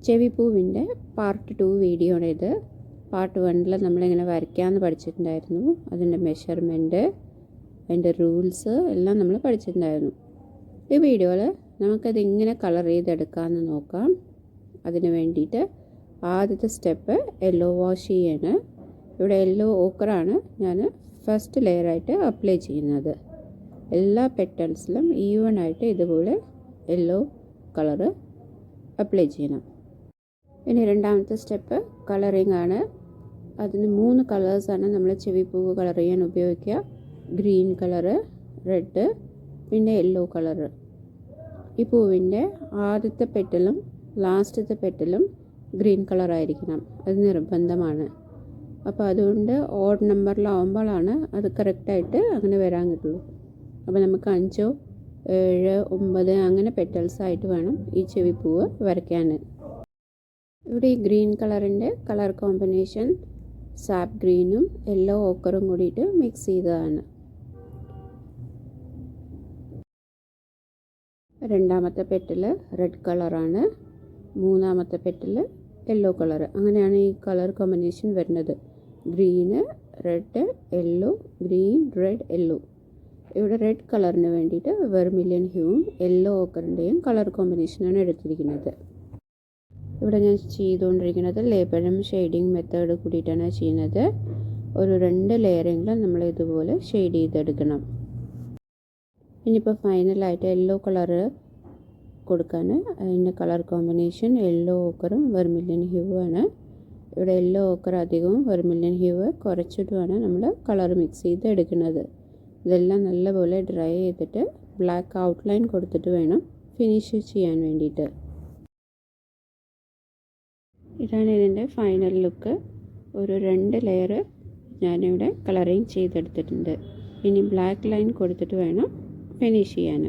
ചെവിപ്പൂവിൻ്റെ part 2 video ആണ് ഇത്. Part 1 നമ്മളിങ്ങനെ വരയ്ക്കാമെന്ന് പഠിച്ചിട്ടുണ്ടായിരുന്നു. അതിൻ്റെ മെഷർമെൻറ്റ്, അതിൻ്റെ റൂൾസ് എല്ലാം നമ്മൾ പഠിച്ചിട്ടുണ്ടായിരുന്നു. ഈ വീഡിയോയിൽ നമുക്കത് എങ്ങനെ കളർ ചെയ്തെടുക്കാമെന്ന് നോക്കാം. അതിന് വേണ്ടിയിട്ട് ആദ്യത്തെ സ്റ്റെപ്പ് യെല്ലോ വാഷ് ചെയ്യാണ്. ഇവിടെ യെല്ലോ ഓക്കറാണ് ഞാൻ ഫസ്റ്റ് ലെയറായിട്ട് അപ്ലൈ ചെയ്യുന്നത്. എല്ലാ പെറ്റൽസിലും ഈവൺ ആയിട്ട് ഇതുപോലെ യെല്ലോ കളറ് അപ്ലൈ ചെയ്യണം. ഇനി രണ്ടാമത്തെ സ്റ്റെപ്പ് കളറിംഗ് ആണ്. അതിന് 3 കളേഴ്സാണ് നമ്മൾ ചെവിപ്പൂവ് കളർ ചെയ്യാൻ ഉപയോഗിക്കുക. ഗ്രീൻ കളറ്, റെഡ്, പിന്നെ യെല്ലോ കളറ്. ഈ പൂവിൻ്റെ ആദ്യത്തെ പെറ്റലും ലാസ്റ്റത്തെ പെറ്റലും ഗ്രീൻ കളറായിരിക്കണം, അത് നിർബന്ധമാണ്. അപ്പോൾ അതുകൊണ്ട് ഓഡ് നമ്പറിലാവുമ്പോഴാണ് അത് കറക്റ്റായിട്ട് അങ്ങനെ വരാൻ കിട്ടുള്ളൂ. അപ്പോൾ നമുക്ക് 5, 7, 9 അങ്ങനെ പെറ്റൽസായിട്ട് വേണം ഈ ചെവിപ്പൂവ് വരയ്ക്കാൻ. ഇവിടെ ഈ ഗ്രീൻ കളറിൻ്റെ കളർ കോമ്പിനേഷൻ സാപ്പ് ഗ്രീനും യെല്ലോ ഓക്കറും കൂടിയിട്ട് മിക്സ് ചെയ്തതാണ്. രണ്ടാമത്തെ പെറ്റൽ റെഡ് കളറാണ്, മൂന്നാമത്തെ പെറ്റൽ യെല്ലോ കളർ. അങ്ങനെയാണ് ഈ കളർ കോമ്പിനേഷൻ വരുന്നത്. Green, red, yellow, green, red, yellow. ഇവിടെ റെഡ് കളറിന് വേണ്ടിയിട്ട് വെർമിലിയൻ ഹ്യൂവും യെല്ലോ ഓക്കറിൻ്റെയും കളർ കോമ്പിനേഷനാണ് എടുത്തിരിക്കുന്നത്. ഇവിടെ ഞാൻ ചെയ്തുകൊണ്ടിരിക്കുന്നത് ലേബലും ഷെയ്ഡിങ് മെത്തേഡ് കൂടിയിട്ടാണ് ചെയ്യുന്നത്. ഒരു 2 ലെയറെങ്കിലും നമ്മൾ ഇതുപോലെ ഷെയ്ഡ് ചെയ്തെടുക്കണം. ഇനിയിപ്പോൾ ഫൈനലായിട്ട് യെല്ലോ കളറ് കൊടുക്കാൻ അതിൻ്റെ കളർ കോമ്പിനേഷൻ യെല്ലോ ഓക്കറും വെർമിലിയൻ ഹ്യൂവും ആണ്. ഇവിടെ യെല്ലോ ഓക്കർ അധികവും വെർമിലിയൻ ഹ്യൂവ് കുറച്ചിട്ടുമാണ് നമ്മൾ കളർ മിക്സ് ചെയ്ത് എടുക്കുന്നത്. ഇതെല്ലാം നല്ലപോലെ ഡ്രൈ ചെയ്തിട്ട് ബ്ലാക്ക് ഔട്ട്ലൈൻ കൊടുത്തിട്ട് വേണം ഫിനിഷ് ചെയ്യാൻ വേണ്ടിയിട്ട്. ഇതാണ് ഇതിൻ്റെ ഫൈനൽ ലുക്ക്. ഒരു 2 ലെയർ ഞാനിവിടെ കളറിങ് ചെയ്തെടുത്തിട്ടുണ്ട്. ഇനി ബ്ലാക്ക് ലൈൻ കൊടുത്തിട്ട് വേണം ഫിനിഷ് ചെയ്യാൻ.